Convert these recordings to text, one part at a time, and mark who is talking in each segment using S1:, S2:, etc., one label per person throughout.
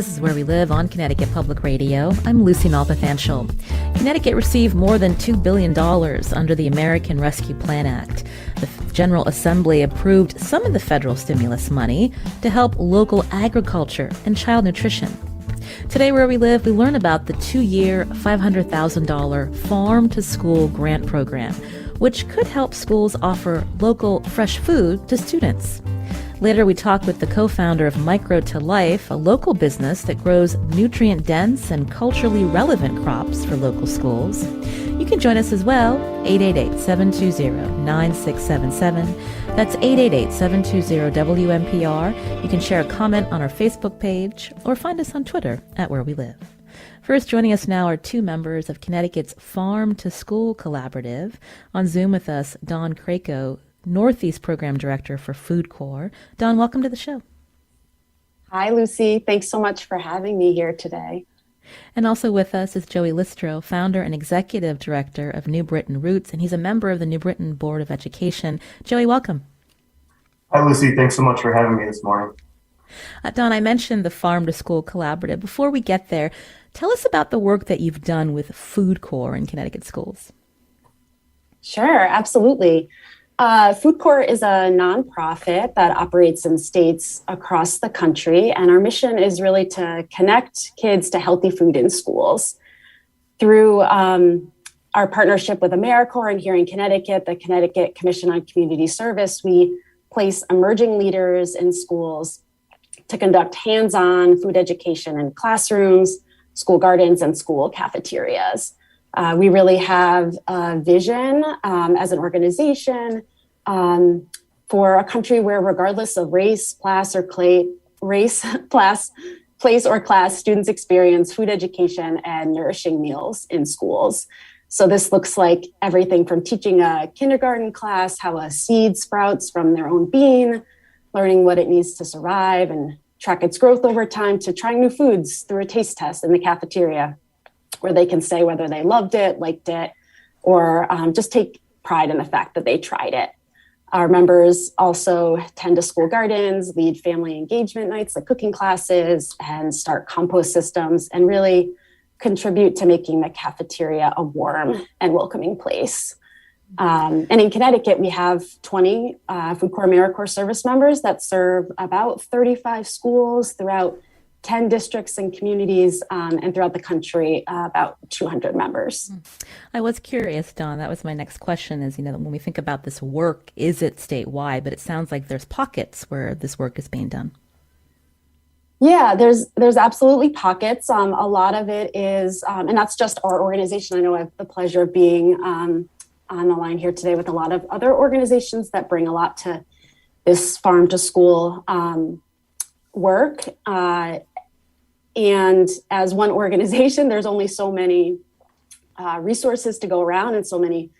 S1: This is Where We Live on Connecticut Public Radio. I'm Lucy Nalpathanchel. Connecticut received more than $2 billion under the American Rescue Plan Act. The General Assembly approved some of the federal stimulus money to help local agriculture and child nutrition. Today, Where We Live, we learn about the 2-year, $500,000 farm-to-school grant program, which could help schools offer local fresh food to students. Later, we talk with the co-founder of Micro to Life, a local business that grows nutrient-dense and culturally relevant crops for local schools. You can join us as well, 888-720-9677. That's 888-720-WNPR. You can share a comment on our Facebook page or find us on Twitter at Where We Live. First, joining us now are two members of Connecticut's Farm to School Collaborative. On Zoom with us, Don Crayco, Northeast Program Director for FoodCorps. Don, welcome to the show.
S2: Hi, Lucy. Thanks so much for having me here today.
S1: And also with us is Joey Listro, founder and executive director of New Britain Roots, and he's a member of the New Britain Board of Education. Joey, welcome.
S3: Hi, Lucy. Thanks so much for having me this morning.
S1: Don, I mentioned the Farm to School Collaborative. Before we get there, tell us about the work that you've done with FoodCorps in Connecticut schools.
S2: Sure, absolutely. FoodCorps is a nonprofit that operates in states across the country, and our mission is really to connect kids to healthy food in schools. Through our partnership with AmeriCorps and here in Connecticut, the Connecticut Commission on Community Service, we place emerging leaders in schools to conduct hands-on food education in classrooms, school gardens, and school cafeterias. We really have a vision as an organization for a country where, regardless of race, place, or class, students experience food education and nourishing meals in schools. So this looks like everything from teaching a kindergarten class how a seed sprouts from their own bean, learning what it needs to survive and track its growth over time, to trying new foods through a taste test in the cafeteria, where they can say whether they loved it, liked it, or just take pride in the fact that they tried it. Our members also tend to school gardens, lead family engagement nights like cooking classes, and start compost systems, and really contribute to making the cafeteria a warm and welcoming place. And in Connecticut, we have 20 FoodCorps AmeriCorps service members that serve about 35 schools throughout 10 districts and communities, and throughout the country, about 200 members.
S1: I was curious, Don, that was my next question is, when we think about this work, is it statewide? But it sounds like there's pockets where this work is being done.
S2: Yeah, there's absolutely pockets. A lot of it is, and that's just our organization. I know I have the pleasure of being on the line here today with a lot of other organizations that bring a lot to this farm to school work. And as one organization, there's only so many resources to go around and so many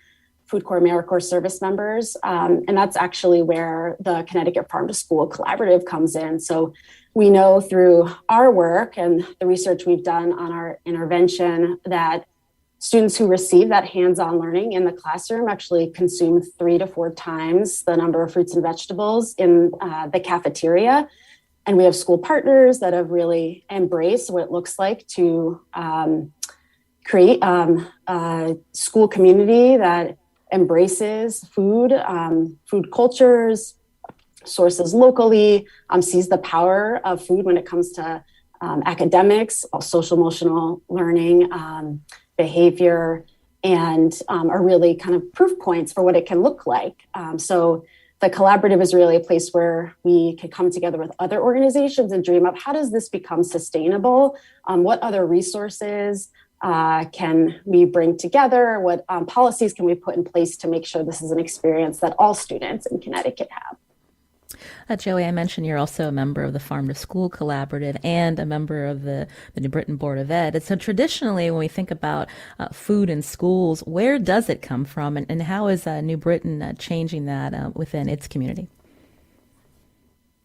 S2: FoodCorps AmeriCorps service members. And that's actually where the Connecticut Farm to School Collaborative comes in. So we know through our work and the research we've done on our intervention that students who receive that hands-on learning in the classroom actually consume 3 to 4 times the number of fruits and vegetables in the cafeteria. And we have school partners that have really embraced what it looks like to create a school community that embraces food, food cultures, sources locally, sees the power of food when it comes to academics, social emotional learning, behavior, and are really kind of proof points for what it can look like. So the collaborative is really a place where we can come together with other organizations and dream up, how does this become sustainable? What other resources can we bring together? What policies can we put in place to make sure this is an experience that all students in Connecticut have?
S1: Joey, I mentioned you're also a member of the Farm to School Collaborative and a member of the New Britain Board of Ed. And so traditionally, when we think about food in schools, where does it come from, and how is New Britain changing that within its community?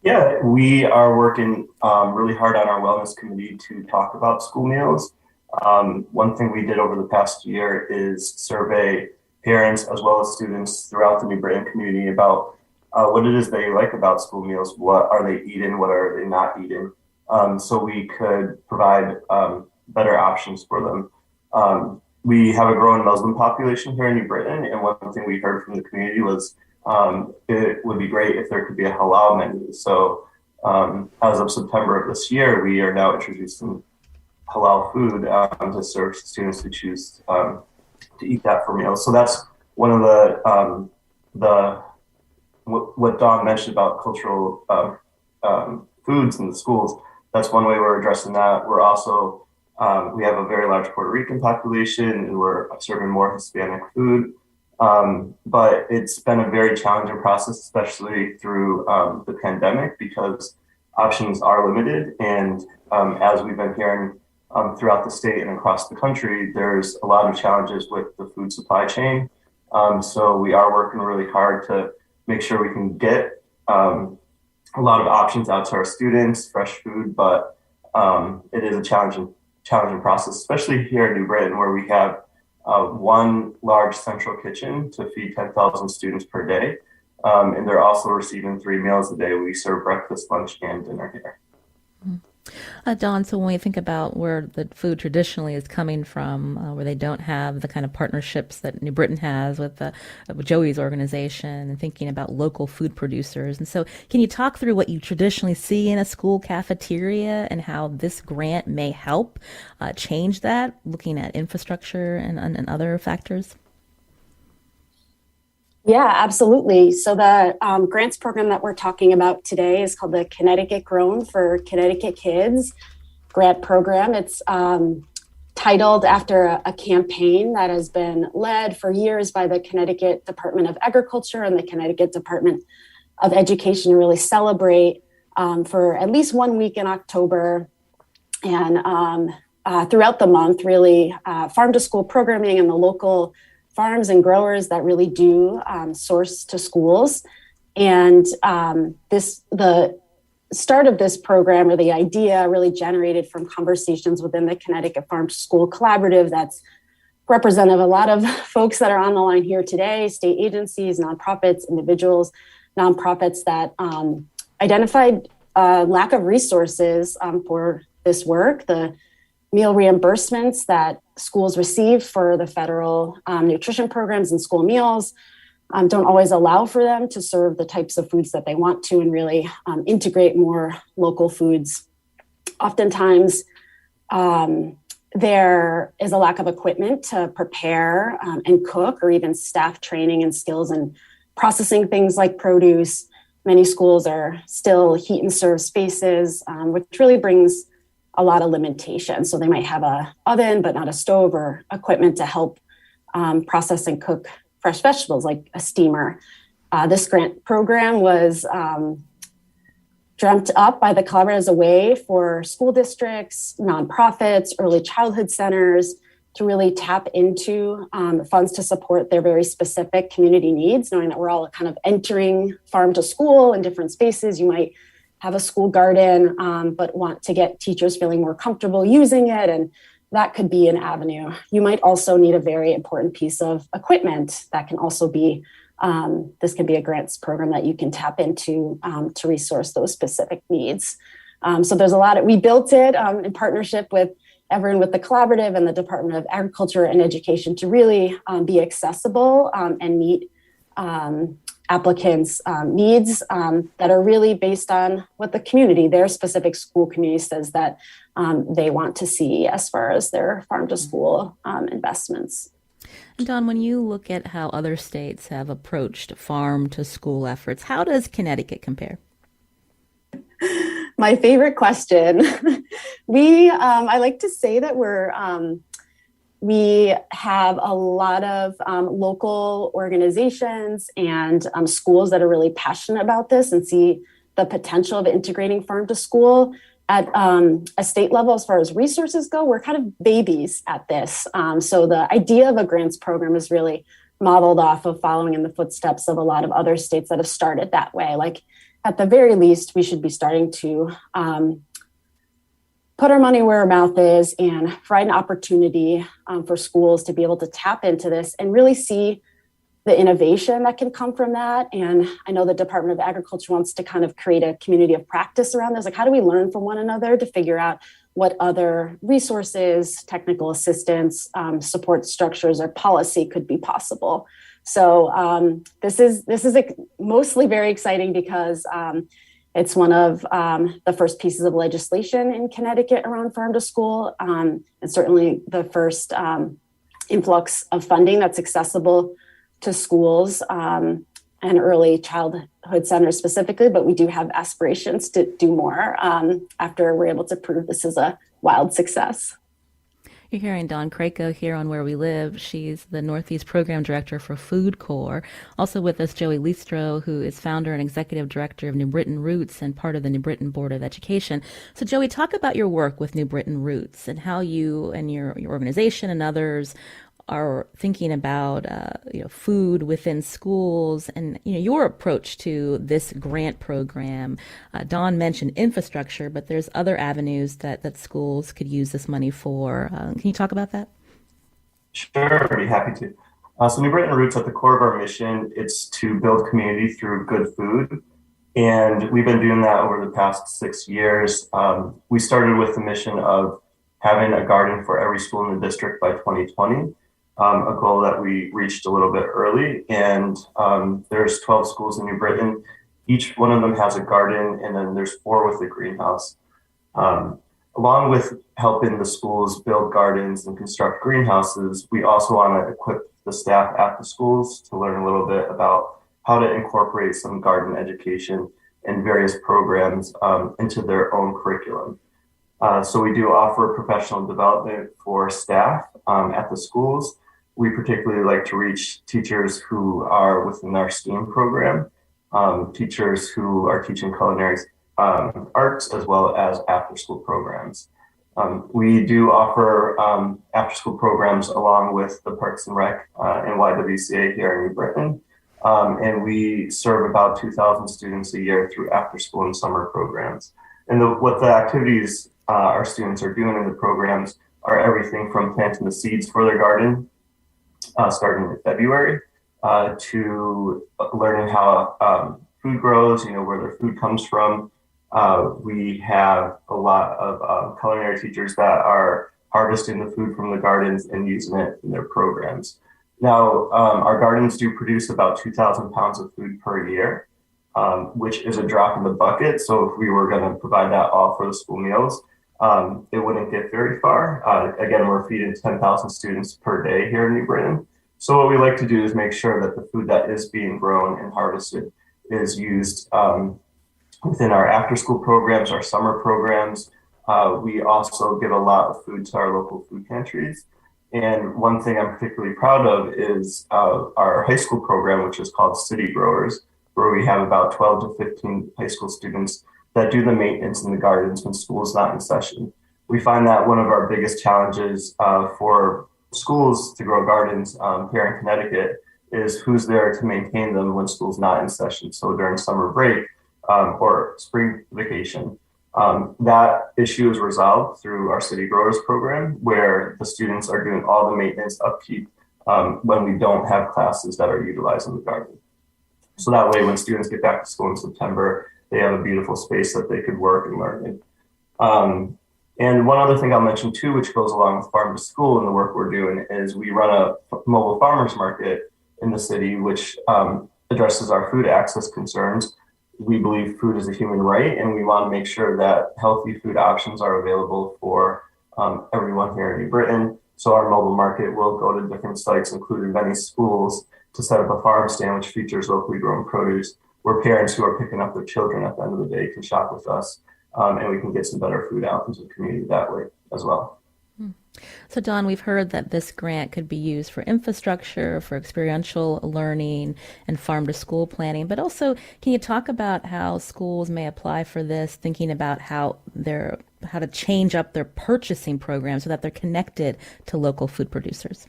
S3: Yeah, we are working really hard on our wellness committee to talk about school meals. One thing we did over the past year is survey parents as well as students throughout the New Britain community about what it is they like about school meals. What are they eating? What are they not eating? so we could provide better options for them. We have a growing Muslim population here in New Britain, and one thing we heard from the community was it would be great if there could be a halal menu. So as of September of this year, we are now introducing halal food to serve students who choose to eat that for meals. So that's one of the what Dawn mentioned about cultural foods in the schools. That's one way we're addressing that. We're also we have a very large Puerto Rican population, and we're serving more Hispanic food. But it's been a very challenging process, especially through the pandemic, because options are limited. And as we've been hearing throughout the state and across the country, there's a lot of challenges with the food supply chain. So we are working really hard to make sure we can get a lot of options out to our students, fresh food, but it is a challenging process, especially here in New Britain, where we have one large central kitchen to feed 10,000 students per day. And they're also receiving 3 meals a day. We serve breakfast, lunch, and dinner here.
S1: Dawn, so when we think about where the food traditionally is coming from, where they don't have the kind of partnerships that New Britain has with Joey's organization, and thinking about local food producers. And so can you talk through what you traditionally see in a school cafeteria and how this grant may help change that, looking at infrastructure and other factors?
S2: Yeah, absolutely. So the grants program that we're talking about today is called the Connecticut Grown for Connecticut Kids grant program. It's titled after a campaign that has been led for years by the Connecticut Department of Agriculture and the Connecticut Department of Education to really celebrate for at least 1 week in October and throughout the month, really farm to school programming and the local farms and growers that really do source to schools. And the start of this program, or the idea, really generated from conversations within the Connecticut Farm to School Collaborative that's representative of a lot of folks that are on the line here today, state agencies, nonprofits, individuals, nonprofits that identified lack of resources for this work. The meal reimbursements that schools receive for the federal nutrition programs and school meals don't always allow for them to serve the types of foods that they want to and really integrate more local foods. Oftentimes, there is a lack of equipment to prepare and cook, or even staff training and skills in processing things like produce. Many schools are still heat and serve spaces, which really brings a lot of limitations. So they might have a oven, but not a stove or equipment to help process and cook fresh vegetables, like a steamer. This grant program was dreamt up by the collaborative as a way for school districts, nonprofits, early childhood centers to really tap into funds to support their very specific community needs, knowing that we're all kind of entering farm to school in different spaces. You might have a school garden, but want to get teachers feeling more comfortable using it. And that could be an avenue. You might also need a very important piece of equipment that can also be, this can be a grants program that you can tap into to resource those specific needs. So there's a lot we built it in partnership with everyone with the collaborative and the Department of Agriculture and Education to really be accessible and meet applicants' needs that are really based on what the community, their specific school community says that they want to see as far as their farm to school investments.
S1: And Dawn, when you look at how other states have approached farm to school efforts, how does Connecticut compare?
S2: My favorite question. I like to say that we have a lot of local organizations and schools that are really passionate about this and see the potential of integrating farm to school. At a state level, as far as resources go, we're kind of babies at this. So the idea of a grants program is really modeled off of following in the footsteps of a lot of other states that have started that way. Like, at the very least, we should be starting to put our money where our mouth is and provide an opportunity for schools to be able to tap into this and really see the innovation that can come from that. And I know the Department of Agriculture wants to kind of create a community of practice around this. Like, how do we learn from one another to figure out what other resources, technical assistance, support structures, or policy could be possible? So this is mostly very exciting because it's one of the first pieces of legislation in Connecticut around farm to school, and certainly the first influx of funding that's accessible to schools and early childhood centers specifically, but we do have aspirations to do more after we're able to prove this is a wild success.
S1: You're hearing Dawn Crayco here on Where We Live. She's the Northeast Program Director for FoodCorps. Also with us, Joey Listro, who is founder and executive director of New Britain Roots and part of the New Britain Board of Education. So Joey, talk about your work with New Britain Roots and how you and your organization and others are thinking about food within schools and your approach to this grant program. Dawn mentioned infrastructure, but there's other avenues that schools could use this money for. Can you talk about that?
S3: Sure, I'd be happy to. So New Britain Roots, at the core of our mission, it's to build community through good food. And we've been doing that over the past 6 years. We started with the mission of having a garden for every school in the district by 2020. A goal that we reached a little bit early. And there's 12 schools in New Britain. Each one of them has a garden, and then there's 4 with a greenhouse. Along with helping the schools build gardens and construct greenhouses, we also want to equip the staff at the schools to learn a little bit about how to incorporate some garden education and various programs into their own curriculum. So we do offer professional development for staff at the schools. We particularly like to reach teachers who are within our STEAM program, teachers who are teaching culinary arts, as well as after-school programs. We do offer after-school programs along with the Parks and Rec and YWCA here in New Britain. And we serve about 2,000 students a year through after-school and summer programs. And what the activities our students are doing in the programs are everything from planting the seeds for their garden, starting in February, to learning how food grows, where their food comes from. We have a lot of culinary teachers that are harvesting the food from the gardens and using it in their programs. Now, our gardens do produce about 2,000 pounds of food per year, which is a drop in the bucket. So if we were going to provide that all for the school meals, it wouldn't get very far. Again, we're feeding 10,000 students per day here in New Britain. So what we like to do is make sure that the food that is being grown and harvested is used within our after-school programs, our summer programs. We also give a lot of food to our local food pantries. And one thing I'm particularly proud of is our high school program, which is called City Growers, where we have about 12 to 15 high school students that do the maintenance in the gardens when school is not in session. We find that one of our biggest challenges for schools to grow gardens here in Connecticut is who's there to maintain them when school's not in session. So during summer break or spring vacation, that issue is resolved through our City Growers program, where the students are doing all the maintenance upkeep when we don't have classes that are utilizing the garden. So that way, when students get back to school in September, they have a beautiful space that they could work and learn in. And one other thing I'll mention too, which goes along with farm to school and the work we're doing, is we run a mobile farmers market in the city, which addresses our food access concerns. We believe food is a human right, and we want to make sure that healthy food options are available for everyone here in New Britain. So our mobile market will go to different sites, including many schools, to set up a farm stand which features locally grown produce, where parents who are picking up their children at the end of the day can shop with us, and we can get some better food out into the community that way as well.
S1: So, Dawn, we've heard that this grant could be used for infrastructure, for experiential learning, and farm-to-school planning. But also, can you talk about how schools may apply for this, thinking about how to change up their purchasing program so that they're connected to local food producers?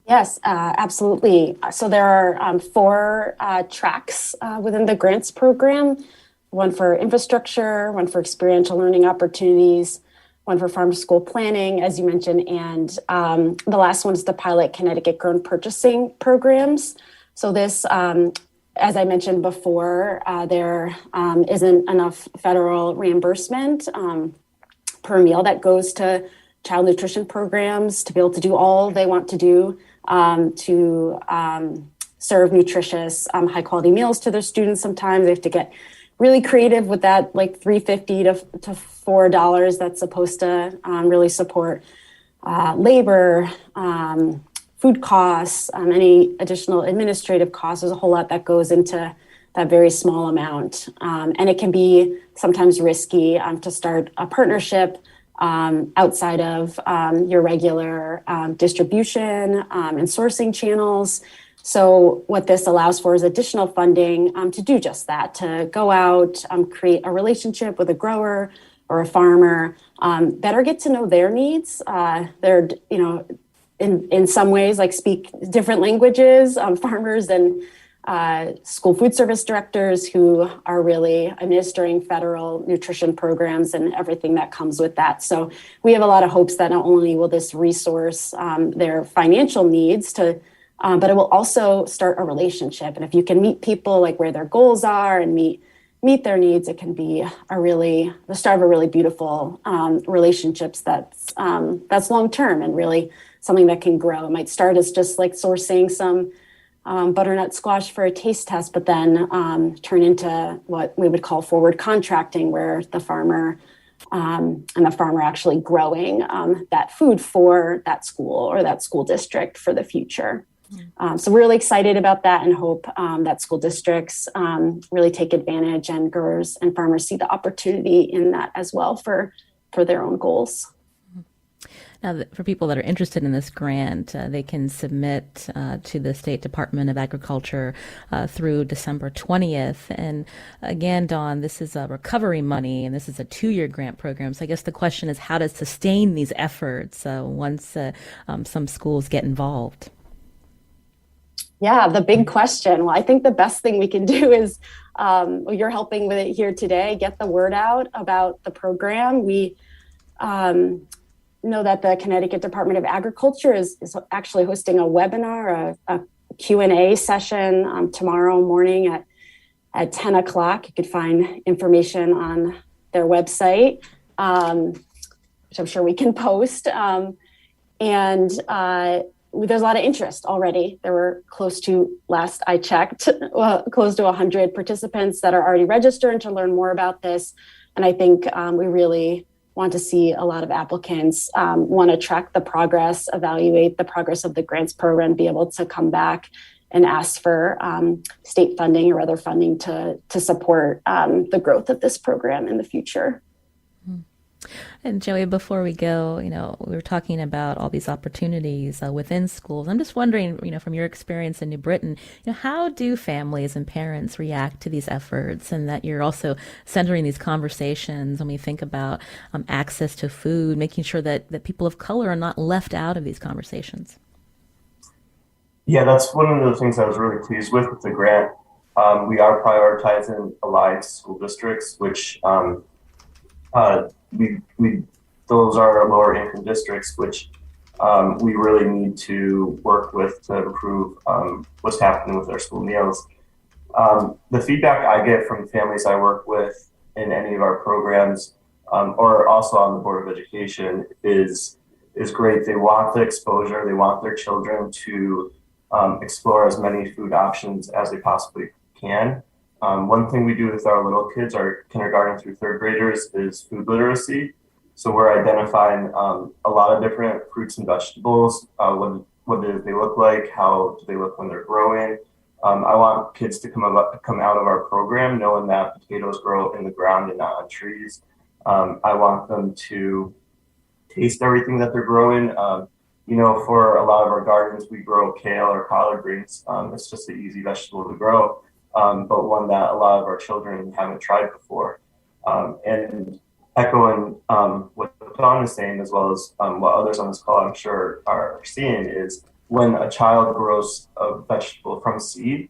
S2: Yes, absolutely. So there are 4 tracks within the grants program, one for infrastructure, one for experiential learning opportunities, one for farm to school planning, as you mentioned, and the last one is the pilot Connecticut grown purchasing programs. So this, as I mentioned before, there isn't enough federal reimbursement per meal that goes to child nutrition programs to be able to do all they want to do to serve nutritious, high quality meals to their students. Sometimes they have to get really creative with that, like $3.50 to $4 that's supposed to really support labor, food costs, any additional administrative costs. There's a whole lot that goes into that very small amount. And it can be sometimes risky to start a partnership outside of your regular distribution and sourcing channels. So what this allows for is additional funding to do just that, to go out, create a relationship with a grower or a farmer, better get to know their needs. They're, in some ways, like speak different languages, farmers and school food service directors who are really administering federal nutrition programs and everything that comes with that. So we have a lot of hopes that not only will this resource their financial needs but it will also start a relationship. And if you can meet people like where their goals are and meet their needs, it can be the start of a really beautiful relationships that's long-term and really something that can grow. It might start as just like sourcing some butternut squash for a taste test, but then turn into what we would call forward contracting, where the farmer and the farmer actually growing that food for that school or that school district for the future. So we're really excited about that and hope that school districts really take advantage and growers and farmers see the opportunity in that as well for their own goals.
S1: Now, for people that are interested in this grant, they can submit to the State Department of Agriculture through December 20th. And again, Dawn, this is a recovery money, and this is a 2-year grant program. So I guess the question is how to sustain these efforts once some schools get involved.
S2: Yeah, the big question. Well, I think the best thing we can do is, you're helping with it here today, get the word out about the program. We know that the Connecticut Department of Agriculture is actually hosting a webinar, a Q&A session tomorrow morning at 10 o'clock. You could find information on their website, which I'm sure we can post. There's a lot of interest already. There were close to, last I checked, close to 100 participants that are already registered to learn more about this. And I think we really want to see a lot of applicants want to track the progress, evaluate the progress of the grants program, be able to come back and ask for state funding or other funding to support the growth of this program in the future.
S1: And Joey, before we go, we were talking about all these opportunities within schools. I'm just wondering, from your experience in New Britain, how do families and parents react to these efforts, and that you're also centering these conversations when we think about access to food, making sure that people of color are not left out of these conversations?
S3: Yeah, that's one of the things I was really pleased with the grant. We are prioritizing aligned school districts, which those are lower income districts, which we really need to work with to improve what's happening with our school meals. The feedback I get from families I work with in any of our programs, or also on the Board of Education, is great. They want the exposure. They want their children to explore as many food options as they possibly can. One thing we do with our little kids, our kindergarten through third graders, is food literacy. So we're identifying a lot of different fruits and vegetables, what do they look like, how do they look when they're growing. I want kids to come out of our program knowing that potatoes grow in the ground and not on trees. I want them to taste everything that they're growing. For a lot of our gardens, we grow kale or collard greens. It's just an easy vegetable to grow. But one that a lot of our children haven't tried before. And echoing what Dawn is saying, as well as what others on this call I'm sure are seeing, is when a child grows a vegetable from seed,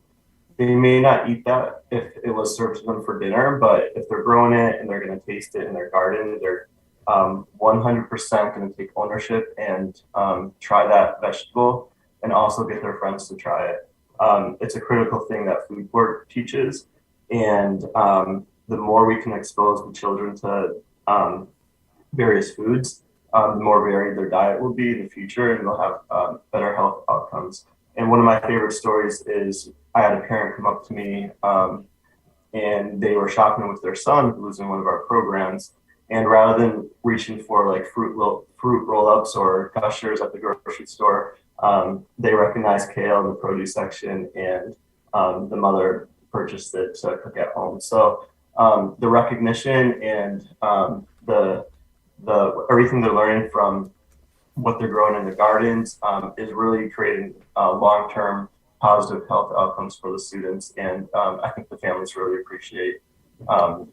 S3: they may not eat that if it was served to them for dinner, but if they're growing it and they're going to taste it in their garden, they're 100% going to take ownership and try that vegetable and also get their friends to try it. It's a critical thing that FoodCorps teaches. And the more we can expose the children to various foods, the more varied their diet will be in the future, and they'll have better health outcomes. And one of my favorite stories is I had a parent come up to me and they were shopping with their son who was in one of our programs. And rather than reaching for like fruit roll-ups or gushers at the grocery store, they recognized kale in the produce section, and the mother purchased it to cook at home. So the recognition and the everything they're learning from what they're growing in the gardens is really creating long-term positive health outcomes for the students, and I think the families really appreciate that.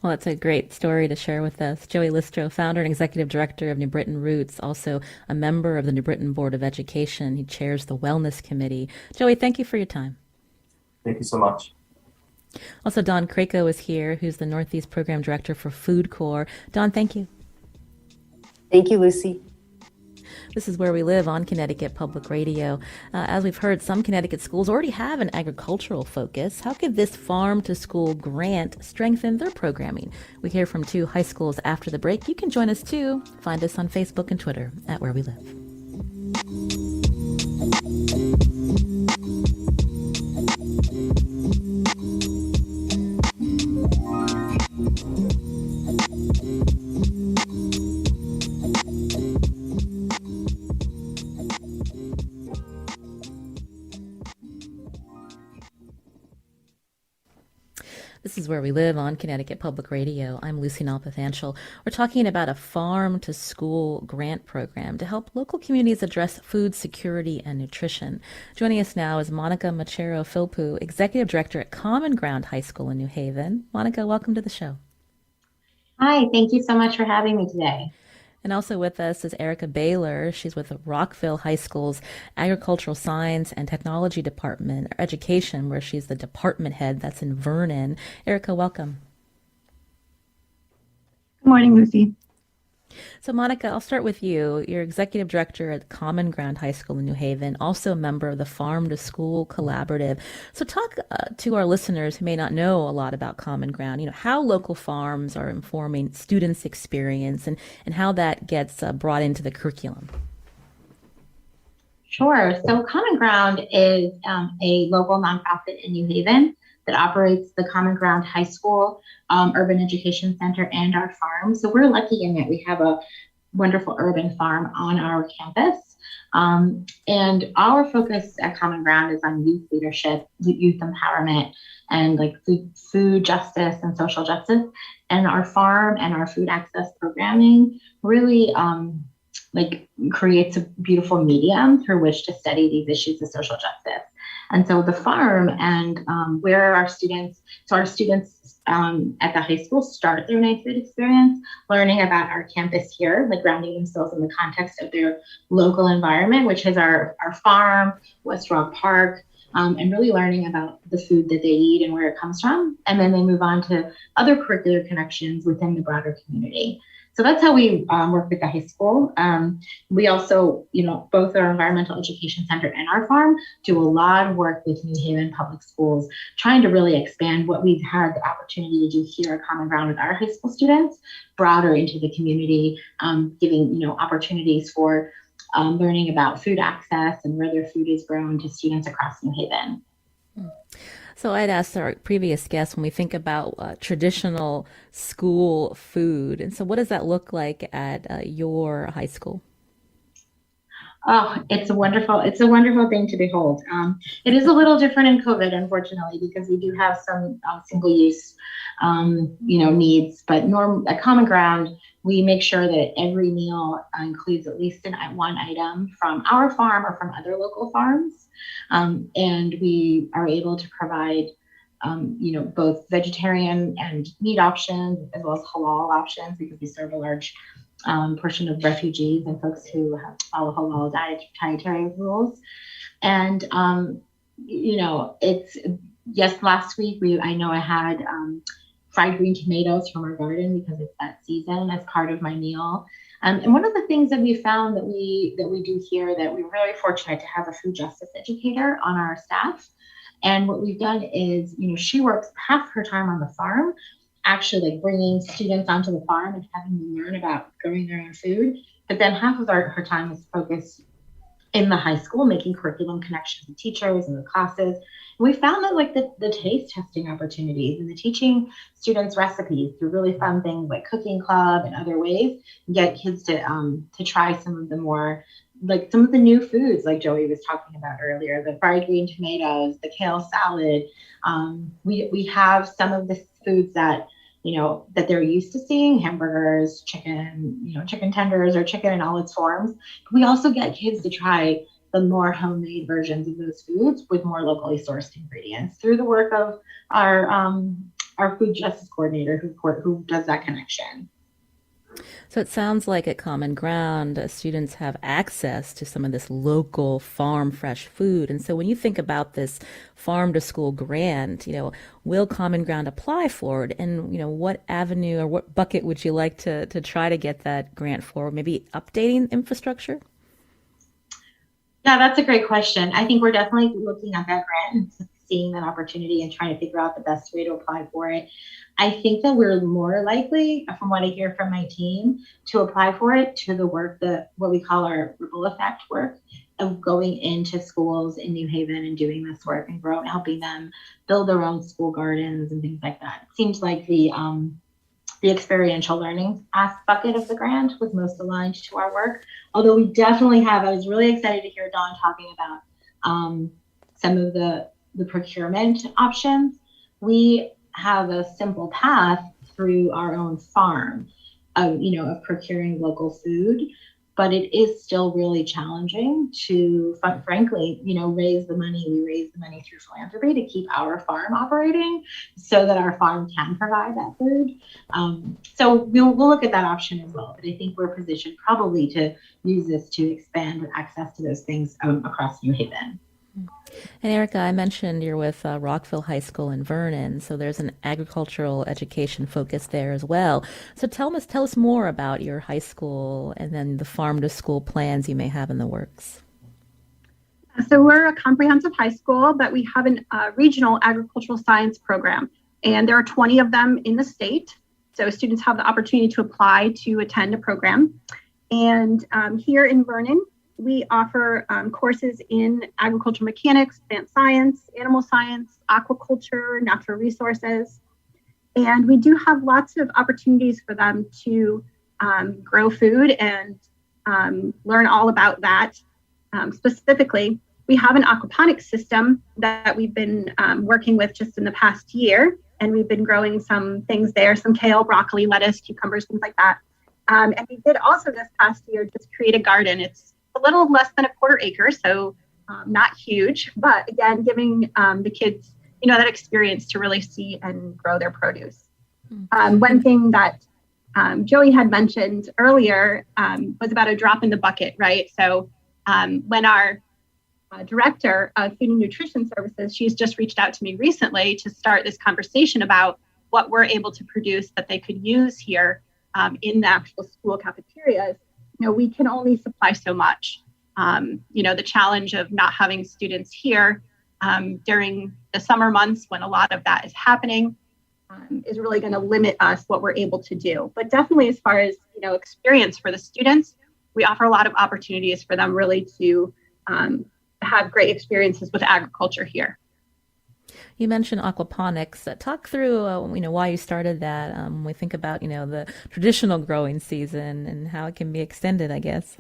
S1: Well, that's a great story to share with us. Joey Listro, founder and executive director of New Britain Roots, also a member of the New Britain Board of Education. He chairs the Wellness Committee. Joey, thank you for your time.
S3: Thank you so much.
S1: Also, Don Crayco is here, who's the Northeast Program Director for FoodCorps. Don, thank you.
S2: Thank you, Lucy.
S1: This is Where We Live on Connecticut Public Radio. As we've heard, some Connecticut schools already have an agricultural focus. How could this farm-to-school grant strengthen their programming? We hear from 2 high schools after the break. You can join us too. Find us on Facebook and Twitter at Where We Live. This is Where We Live on Connecticut Public Radio. I'm Lucy Nalpathanchel. We're talking about a farm-to-school grant program to help local communities address food security and nutrition. Joining us now is Monica Maccera-Filppu, Executive Director at Common Ground High School in New Haven. Monica, welcome to the show.
S4: Hi, thank you so much for having me today.
S1: And also with us is Erika Bahler. She's with Rockville High School's Agricultural Science and Technology Department, or Education, where she's the department head. That's in Vernon. Erika, welcome.
S5: Good morning, Lucy.
S1: So Monica, I'll start with you. You're executive director at Common Ground High School in New Haven, also a member of the Farm to School Collaborative. So talk to our listeners who may not know a lot about Common Ground, how local farms are informing students' experience and how that gets brought into the curriculum.
S4: Sure. So Common Ground is a local nonprofit in New Haven that operates the Common Ground High School, Urban Education Center, and our farm. So we're lucky in that we have a wonderful urban farm on our campus. And our focus at Common Ground is on youth leadership, youth empowerment, and like food justice and social justice. And our farm and our food access programming really creates a beautiful medium through which to study these issues of social justice. And so the farm and where our students at the high school start their night food experience, learning about our campus here, like grounding themselves in the context of their local environment, which is our farm, West Rock Park, and really learning about the food that they eat and where it comes from. And then they move on to other curricular connections within the broader community. So that's how we work with the high school. We also, both our environmental education center and our farm do a lot of work with New Haven public schools, trying to really expand what we've had the opportunity to do here at Common Ground with our high school students, broader into the community, giving, opportunities for learning about food access and where their food is grown to students across New Haven.
S1: So I'd asked our previous guest when we think about traditional school food. And so what does that look like at your high school?
S4: Oh, it's a wonderful thing to behold. It is a little different in COVID, unfortunately, because we do have some single-use, needs. But at Common Ground, we make sure that every meal includes at least one item from our farm or from other local farms. And we are able to provide, both vegetarian and meat options, as well as halal options, because we serve a large portion of refugees and folks who have follow halal dietary rules. And, last week I had fried green tomatoes from our garden because it's that season as part of my meal. And one of the things that we found that we do here, that we're really fortunate to have a food justice educator on our staff. And what we've done is, she works half her time on the farm, actually like bringing students onto the farm and having them learn about growing their own food. But then half of her time is focused in the high school, making curriculum connections with teachers and the classes. And we found that like the taste testing opportunities and the teaching students recipes through really fun things like cooking club and other ways, get kids to try some of the more, like some of the new foods like Joey was talking about earlier, the fried green tomatoes, the kale salad. We have some of the foods that that they're used to seeing, hamburgers, chicken, chicken tenders or chicken in all its forms. We also get kids to try the more homemade versions of those foods with more locally sourced ingredients through the work of our food justice coordinator who does that connection.
S1: So it sounds like at Common Ground, students have access to some of this local farm fresh food. And so when you think about this farm to school grant, will Common Ground apply for it? And, what avenue or what bucket would you like to try to get that grant for? Maybe updating infrastructure?
S4: Yeah, that's a great question. I think we're definitely looking at that grant and seeing that opportunity and trying to figure out the best way to apply for it. I think that we're more likely, from what I hear from my team, to apply for it to the work what we call our ripple effect work of going into schools in New Haven and doing this work and helping them build their own school gardens and things like that. It seems like the experiential learning bucket of the grant was most aligned to our work. Although we definitely I was really excited to hear Dawn talking about some of the procurement options. We have a simple path through our own farm of procuring local food, but it is still really challenging to, frankly, raise the money. We raise the money through philanthropy to keep our farm operating so that our farm can provide that food. So we'll look at that option as well, but I think we're positioned probably to use this to expand access to those things across New Haven.
S1: And Erika, I mentioned you're with Rockville High School in Vernon, so there's an agricultural education focus there as well. So tell us more about your high school and then the farm to school plans you may have in the works.
S5: So we're a comprehensive high school, but we have a regional agricultural science program, and there are 20 of them in the state. So students have the opportunity to apply to attend a program. And here in Vernon, we offer courses in agricultural mechanics, plant science, animal science, aquaculture, natural resources. And we do have lots of opportunities for them to grow food and learn all about that. Specifically, we have an aquaponics system that we've been working with just in the past year. And we've been growing some things there, some kale, broccoli, lettuce, cucumbers, things like that. And we did also this past year just create a garden. It's a little less than a quarter acre, so not huge, but again, giving the kids, that experience to really see and grow their produce. One thing that Joey had mentioned earlier was about a drop in the bucket, right? So when our director of food and nutrition services, she's just reached out to me recently to start this conversation about what we're able to produce that they could use here in the actual school cafeterias. We can only supply so much. The challenge of not having students here during the summer months when a lot of that is happening is really going to limit us what we're able to do. But definitely as far as, experience for the students, we offer a lot of opportunities for them really to have great experiences with agriculture here.
S1: You mentioned aquaponics. Talk through, why you started that. When we think about, the traditional growing season and how it can be extended, I guess.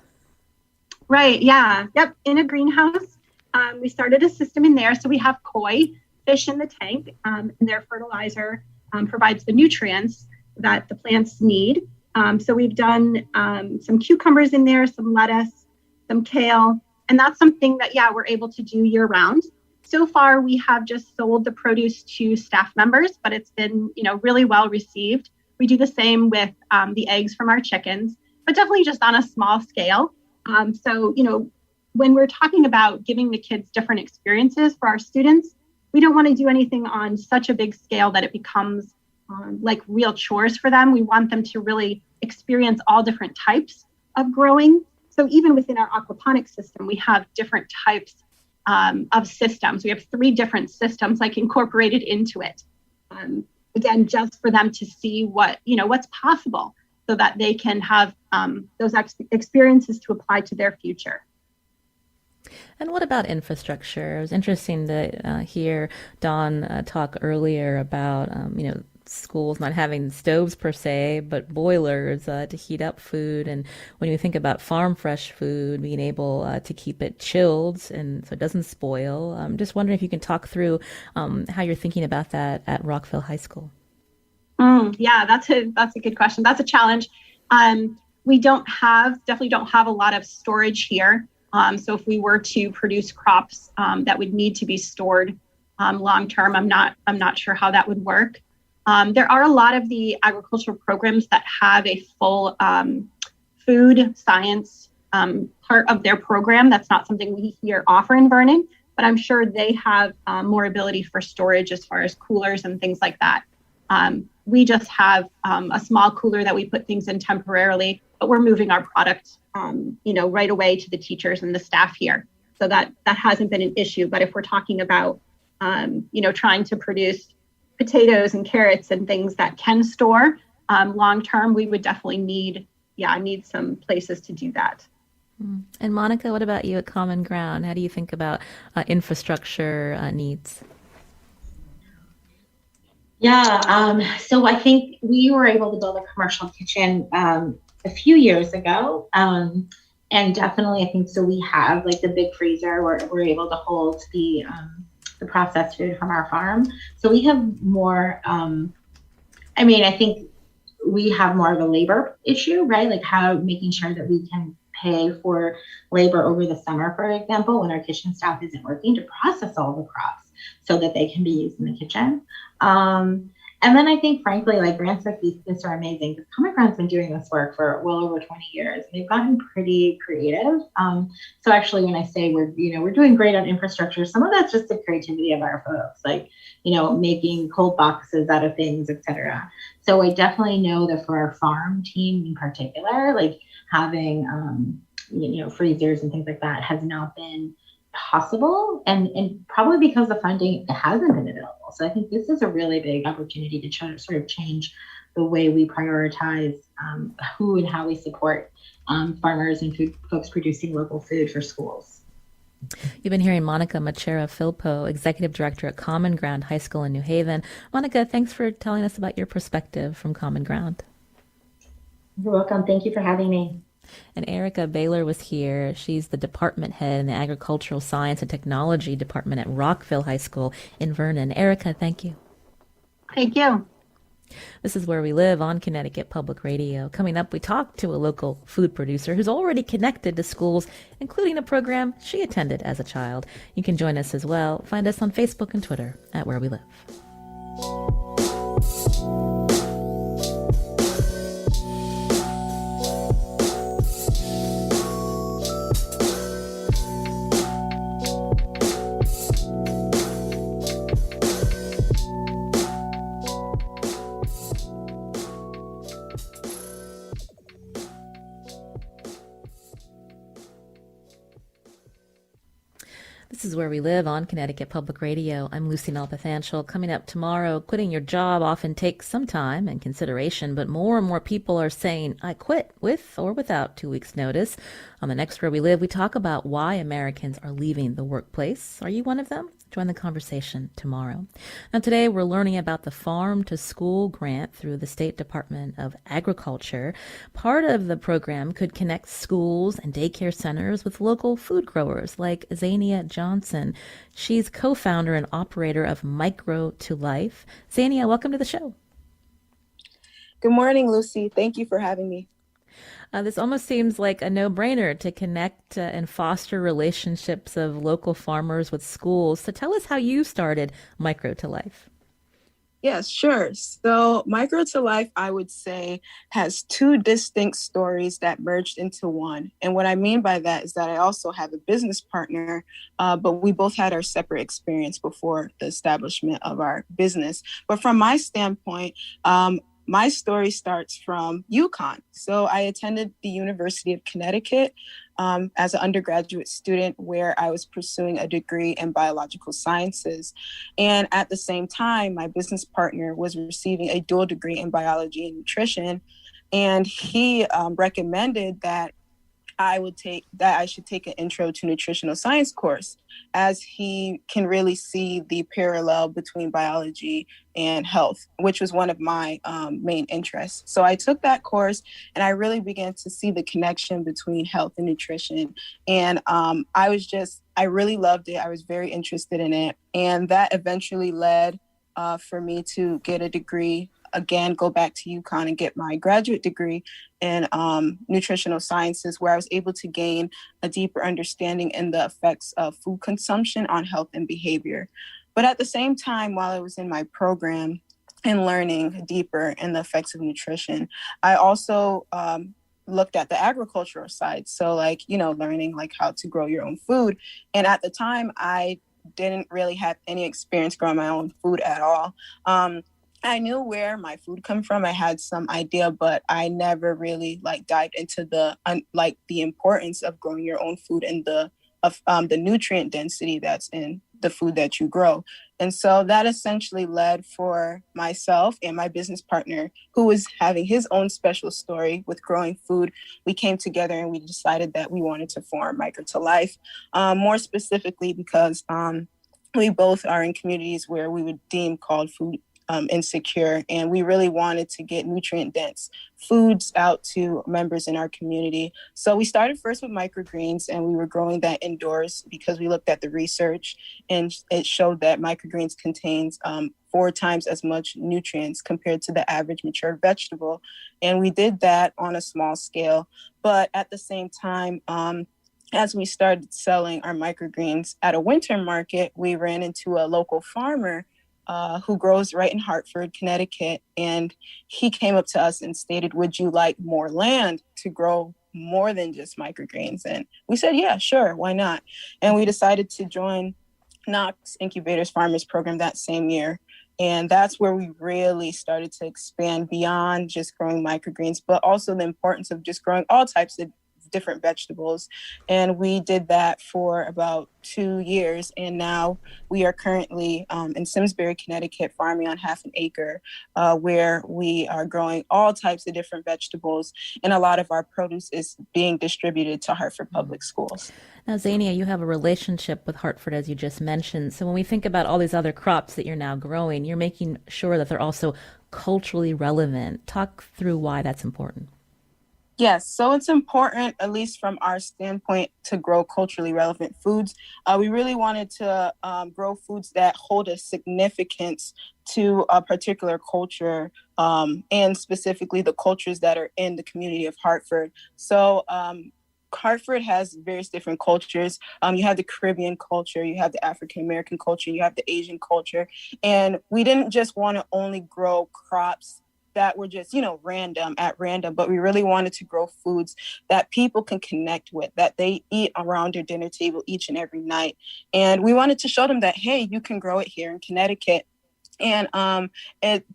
S5: Right. Yeah. Yep. In a greenhouse, we started a system in there. So we have koi fish in the tank, and their fertilizer provides the nutrients that the plants need. So we've done some cucumbers in there, some lettuce, some kale, and that's something that, we're able to do year round. So far, we have just sold the produce to staff members, but it's been, really well received. We do the same with the eggs from our chickens, but definitely just on a small scale. So, when we're talking about giving the kids different experiences for our students, we don't want to do anything on such a big scale that it becomes like real chores for them. We want them to really experience all different types of growing. So even within our aquaponics system, we have different types of systems. We have 3 different systems like incorporated into it. Again, just for them to see what's possible, so that they can have those experiences to apply to their future.
S1: And what about infrastructure? It was interesting to hear Dawn talk earlier about, schools not having stoves per se, but boilers to heat up food. And when you think about farm fresh food, being able to keep it chilled and so it doesn't spoil, I'm just wondering if you can talk through how you're thinking about that at Rockville High School.
S5: Yeah, that's a good question. That's a challenge. We definitely don't have a lot of storage here. So if we were to produce crops that would need to be stored long term, I'm not sure how that would work. There are a lot of the agricultural programs that have a full food science part of their program. That's not something we here offer in Vernon, but I'm sure they have more ability for storage as far as coolers and things like that. We just have a small cooler that we put things in temporarily, but we're moving our product, right away to the teachers and the staff here. So that hasn't been an issue. But if we're talking about, trying to produce potatoes and carrots and things that can store long term, we would definitely need some places to do that.
S1: And Monica, what about you at Common Ground? How do you think about infrastructure needs?
S4: Yeah, so I think we were able to build a commercial kitchen a few years ago. And definitely, I think so. We have like the big freezer where we're able to hold the processed food from our farm. So we have more, I think we have more of a labor issue, right? Like how making sure that we can pay for labor over the summer, for example, when our kitchen staff isn't working to process all the crops so that they can be used in the kitchen. And then I think, frankly, like grants like this are amazing because Common Ground's been doing this work for well over 20 years. They've gotten pretty creative. So actually, when I say we're doing great on infrastructure, some of that's just the creativity of our folks, like, making cold boxes out of things, etc. So I definitely know that for our farm team in particular, like having, freezers and things like that has not been possible, and probably because the funding hasn't been available. So I think this is a really big opportunity to try to sort of change the way we prioritize who and how we support farmers and folks producing local food for schools.
S1: You've been hearing Monica Maccera-Filppu, Executive Director at Common Ground High School in New Haven. Monica, thanks for telling us about your perspective from Common Ground.
S4: You're welcome. Thank you for having me.
S1: And Erika Bahler was here. She's the department head in the Agricultural Science and Technology Department at Rockville High School in Vernon. Erika, thank you.
S5: Thank you.
S1: This is Where We Live on Connecticut Public Radio. Coming up, we talk to a local food producer who's already connected to schools, including a program she attended as a child. You can join us as well. Find us on Facebook and Twitter at Where We Live. This is Where We Live on Connecticut Public Radio. I'm Lucy Nalpathanchel. Coming up tomorrow, quitting your job often takes some time and consideration, but more and more people are saying, I quit with or without 2 weeks' notice. On the next Where We Live, we talk about why Americans are leaving the workplace. Are you one of them? Join the conversation tomorrow. Now today we're learning about the Farm to School grant through the State Department of Agriculture. Part of the program could connect schools and daycare centers with local food growers like Zania Johnson. She's co-founder and operator of Micro to Life. Zania, welcome to the show.
S6: Good morning, Lucy. Thank you for having me.
S1: This almost seems like a no-brainer to connect and foster relationships of local farmers with schools. So tell us how you started Micro to Life.
S6: Yes, sure. So Micro to Life, I would say, has two distinct stories that merged into one. And what I mean by that is that I also have a business partner, but we both had our separate experience before the establishment of our business. But from my standpoint, my story starts from UConn. So I attended the University of Connecticut as an undergraduate student where I was pursuing a degree in biological sciences. And at the same time, my business partner was receiving a dual degree in biology and nutrition. And he recommended that I should take an intro to nutritional science course, as he can really see the parallel between biology and health, which was one of my main interests. So I took that course and I really began to see the connection between health and nutrition. And I really loved it. I was very interested in it. And that eventually led for me to get a degree, again, go back to UConn and get my graduate degree in nutritional sciences, where I was able to gain a deeper understanding in the effects of food consumption on health and behavior. But at the same time, while I was in my program and learning deeper in the effects of nutrition, I also looked at the agricultural side. So learning how to grow your own food. And at the time, I didn't really have any experience growing my own food at all. I knew where my food come from. I had some idea, but I never really dived into the importance of growing your own food and the nutrient density that's in the food that you grow. And so that essentially led for myself and my business partner, who was having his own special story with growing food. We came together and we decided that we wanted to form Micro to Life, more specifically because we both are in communities where we would deem called food insecure, and we really wanted to get nutrient dense foods out to members in our community. So we started first with microgreens, and we were growing that indoors because we looked at the research and it showed that microgreens contains 4 times as much nutrients compared to the average mature vegetable. And we did that on a small scale. But at the same time, as we started selling our microgreens at a winter market, we ran into a local farmer who grows right in Hartford, Connecticut. And he came up to us and stated, would you like more land to grow more than just microgreens? And we said, yeah, sure, why not? And we decided to join Knox Incubator's Farmers Program that same year. And that's where we really started to expand beyond just growing microgreens, but also the importance of just growing all types of different vegetables. And we did that for about 2 years. And now we are currently in Simsbury, Connecticut, farming on half an acre, where we are growing all types of different vegetables. And a lot of our produce is being distributed to Hartford Public Schools.
S1: Now, Zania, you have a relationship with Hartford, as you just mentioned. So when we think about all these other crops that you're now growing, you're making sure that they're also culturally relevant. Talk through why that's important.
S6: Yes, so it's important, at least from our standpoint, to grow culturally relevant foods. We really wanted to grow foods that hold a significance to a particular culture, and specifically the cultures that are in the community of Hartford. So Hartford has various different cultures. You have the Caribbean culture, you have the African American culture, you have the Asian culture. And we didn't just want to only grow crops that were just, random, but we really wanted to grow foods that people can connect with, that they eat around their dinner table each and every night. And we wanted to show them that, hey, you can grow it here in Connecticut. And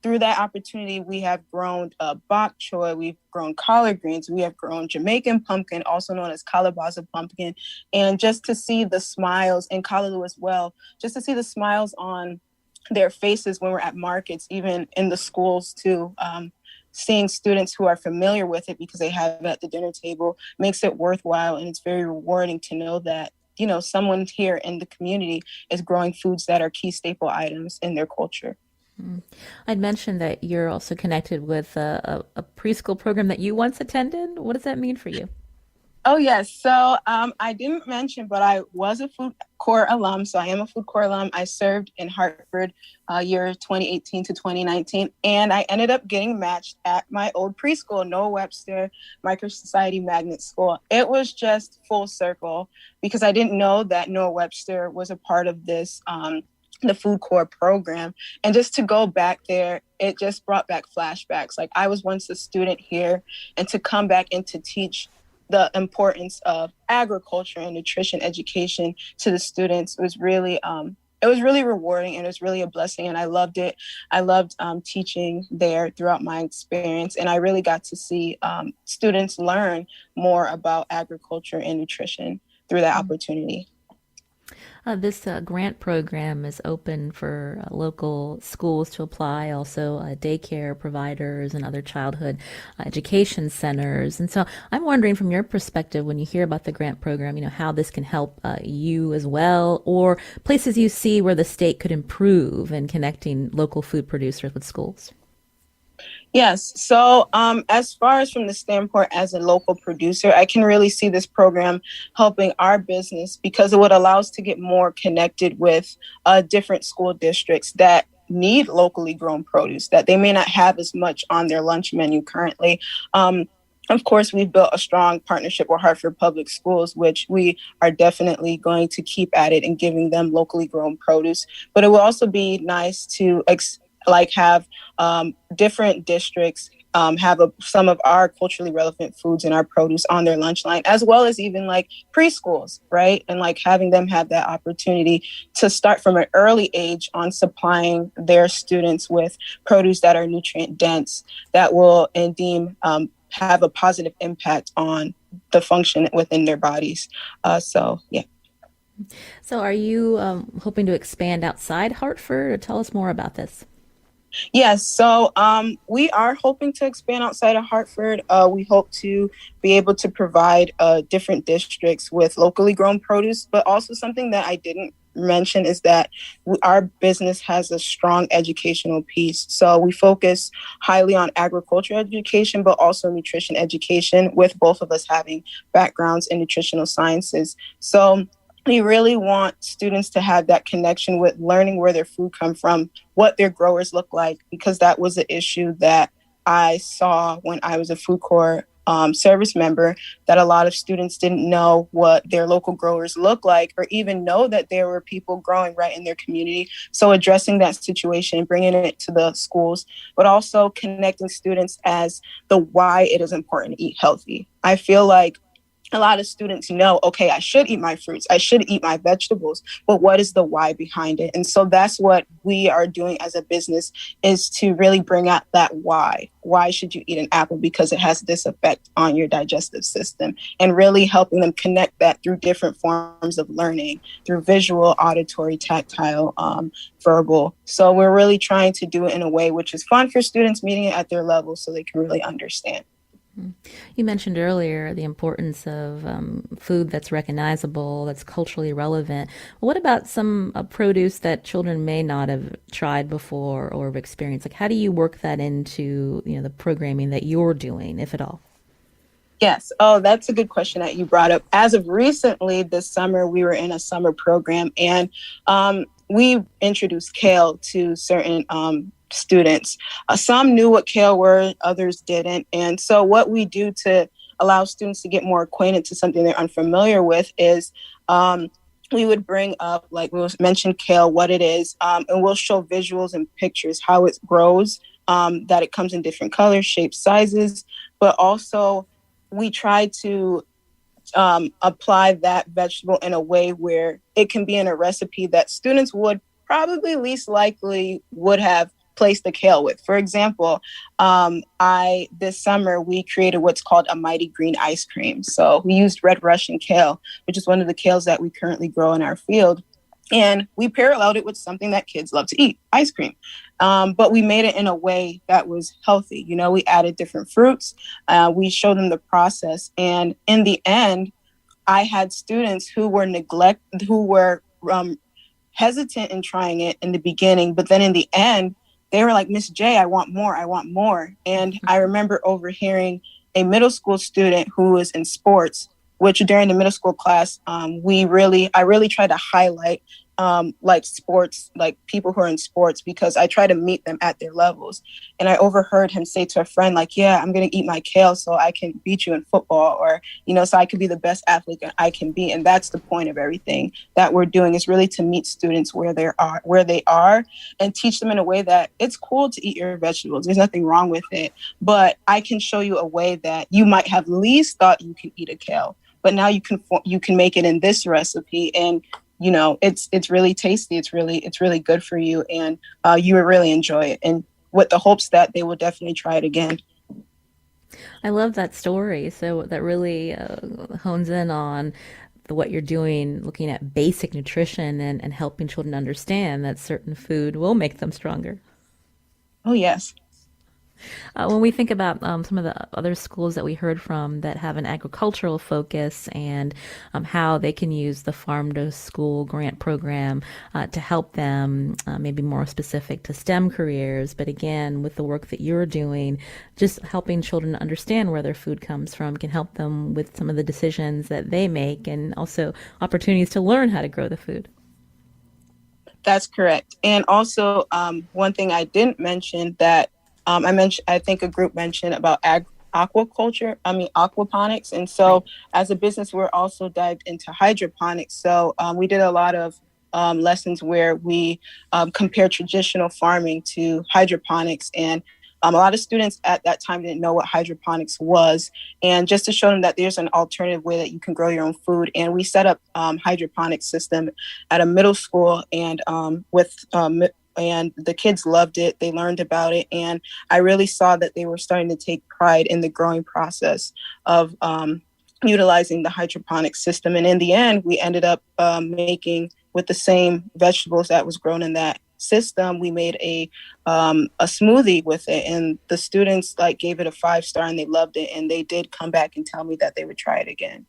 S6: through that opportunity, we have grown bok choy, we've grown collard greens, we have grown Jamaican pumpkin, also known as calabaza pumpkin. And just to see the smiles, and callaloo as well, just to see the smiles on their faces when we're at markets, even in the schools too, seeing students who are familiar with it because they have it at the dinner table makes it worthwhile. And it's very rewarding to know that, someone here in the community is growing foods that are key staple items in their culture.
S1: I'd mentioned that you're also connected with a preschool program that you once attended. What does that mean for you?
S6: Oh, yes. So I didn't mention, but I was a FoodCorps alum. So I am a FoodCorps alum. I served in Hartford year 2018 to 2019. And I ended up getting matched at my old preschool, Noah Webster Micro Society Magnet School. It was just full circle because I didn't know that Noah Webster was a part of this the FoodCorps program. And just to go back there, it just brought back flashbacks. Like, I was once a student here, and to come back and to teach the importance of agriculture and nutrition education to the students was really it was really rewarding, and it was really a blessing, and I loved it. I loved teaching there throughout my experience, and I really got to see students learn more about agriculture and nutrition through that opportunity.
S1: This grant program is open for local schools to apply, also daycare providers and other childhood education centers. And so I'm wondering, from your perspective, when you hear about the grant program, how this can help you as well, or places you see where the state could improve in connecting local food producers with schools.
S6: Yes. So as far as from the standpoint as a local producer, I can really see this program helping our business because it would allow us to get more connected with different school districts that need locally grown produce that they may not have as much on their lunch menu currently. Of course, we've built a strong partnership with Hartford Public Schools, which we are definitely going to keep at it and giving them locally grown produce. But it will also be nice to have different districts have some of our culturally relevant foods and our produce on their lunch line, as well as even like preschools, right? And like having them have that opportunity to start from an early age on supplying their students with produce that are nutrient dense, that will indeed have a positive impact on the function within their bodies. So are you hoping to expand outside Hartford, or tell us more about this? Yes, so we are hoping to expand outside of Hartford. We hope to be able to provide different districts with locally grown produce, but also something that I didn't mention is that our business has a strong educational piece. So we focus highly on agriculture education, but also nutrition education, with both of us having backgrounds in nutritional sciences. So we really want students to have that connection with learning where their food come from, what their growers look like, because that was an issue that I saw when I was a FoodCorps service member, that a lot of students didn't know what their local growers look like, or even know that there were people growing right in their community. So addressing that situation, bringing it to the schools, but also connecting students as the why it is important to eat healthy. I feel like a lot of students know, okay, I should eat my fruits, I should eat my vegetables, but what is the why behind it? And so that's what we are doing as a business, is to really bring out that why. Why should you eat an apple? Because it has this effect on your digestive system, and really helping them connect that through different forms of learning, through visual, auditory, tactile, verbal. So we're really trying to do it in a way which is fun for students, meeting it at their level so they can really understand.
S1: You mentioned earlier the importance of food that's recognizable, that's culturally relevant. What about some produce that children may not have tried before or have experienced? Like, how do you work that into the programming that you're doing, if at all?
S6: Yes. Oh, that's a good question that you brought up. As of recently, this summer, we were in a summer program, and we introduced kale to certain students. Some knew what kale were, others didn't. And so what we do to allow students to get more acquainted to something they're unfamiliar with is we would bring up, like we'll mention kale, what it is, and we'll show visuals and pictures, how it grows, that it comes in different colors, shapes, sizes, but also we try to apply that vegetable in a way where it can be in a recipe that students would probably least likely would have placed the kale with. For example, this summer we created what's called a mighty green ice cream. So we used red Russian kale, which is one of the kales that we currently grow in our field. And we paralleled it with something that kids love to eat, ice cream. But we made it in a way that was healthy. We added different fruits. We showed them the process. And in the end, I had students who were hesitant in trying it in the beginning. But then in the end, they were like, Miss J, I want more. I want more. And I remember overhearing a middle school student who was in sports, which during the middle school class, I really tried to highlight like sports, like people who are in sports, because I try to meet them at their levels. And I overheard him say to a friend, like, yeah, I'm going to eat my kale so I can beat you in football, or, you know, so I can be the best athlete I can be. And that's the point of everything that we're doing, is really to meet students where they are and teach them in a way that it's cool to eat your vegetables. There's nothing wrong with it. But I can show you a way that you might have least thought you can eat a kale, but now you can make it in this recipe, and you know, it's really tasty. It's really good for you, and you will really enjoy it. And with the hopes that they will definitely try it again.
S1: I love that story. So that really hones in on what you're doing, looking at basic nutrition and helping children understand that certain food will make them stronger.
S6: Oh, yes.
S1: When we think about some of the other schools that we heard from that have an agricultural focus, and how they can use the Farm to School grant program to help them, maybe more specific to STEM careers, but again, with the work that you're doing, just helping children understand where their food comes from can help them with some of the decisions that they make, and also opportunities to learn how to grow the food.
S6: That's correct. And also, one thing I didn't mention that I think a group mentioned about aquaponics. And so as a business, we're also dived into hydroponics. So we did a lot of lessons where we compared traditional farming to hydroponics. And a lot of students at that time didn't know what hydroponics was. And just to show them that there's an alternative way that you can grow your own food. And we set up hydroponics system at a middle school, and and the kids loved it. They learned about it. And I really saw that they were starting to take pride in the growing process of utilizing the hydroponic system. And in the end, we ended up making, with the same vegetables that was grown in that system, we made a smoothie with it. And the students gave it a 5-star, and they loved it. And they did come back and tell me that they would try it again.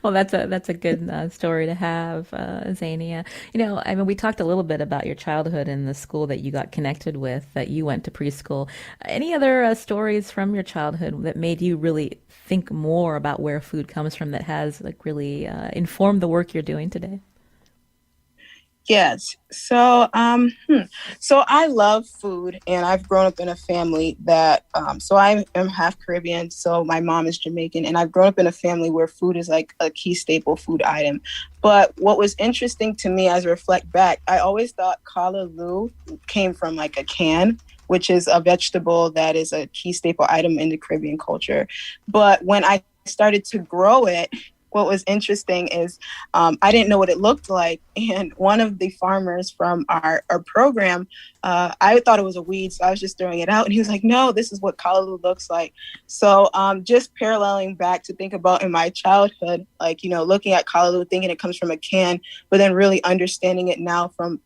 S1: Well, that's a good story to have, Zania. You know, I mean, we talked a little bit about your childhood and the school that you got connected with, that you went to preschool. Any other stories from your childhood that made you really think more about where food comes from, that has really informed the work you're doing today?
S6: Yes. So I love food, and I've grown up in a family that, so I am half Caribbean, so my mom is Jamaican, and I've grown up in a family where food is like a key staple food item. But what was interesting to me as I reflect back, I always thought callaloo came from like a can, which is a vegetable that is a key staple item in the Caribbean culture. But when I started to grow it, what was interesting is I didn't know what it looked like. And one of the farmers from our program, I thought it was a weed, so I was just throwing it out. And he was like, no, this is what callaloo looks like. So just paralleling back to think about in my childhood, looking at callaloo, thinking it comes from a can, but then really understanding it now from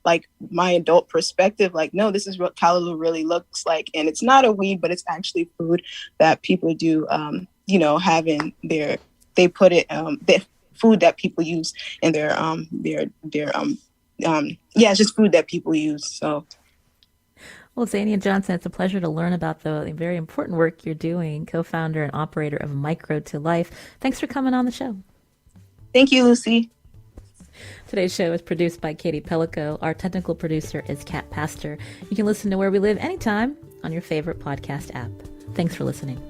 S6: my adult perspective, no, this is what callaloo really looks like. And it's not a weed, but it's actually food that people do, have in their, they put it, the food that people use in their it's just food that people use. So.
S1: Well, Zania Johnson, it's a pleasure to learn about the very important work you're doing, co-founder and operator of Micro to Life. Thanks for coming on the show.
S6: Thank you, Lucy.
S1: Today's show is produced by Katie Pellico. Our technical producer is Kat Pastor. You can listen to Where We Live anytime on your favorite podcast app. Thanks for listening.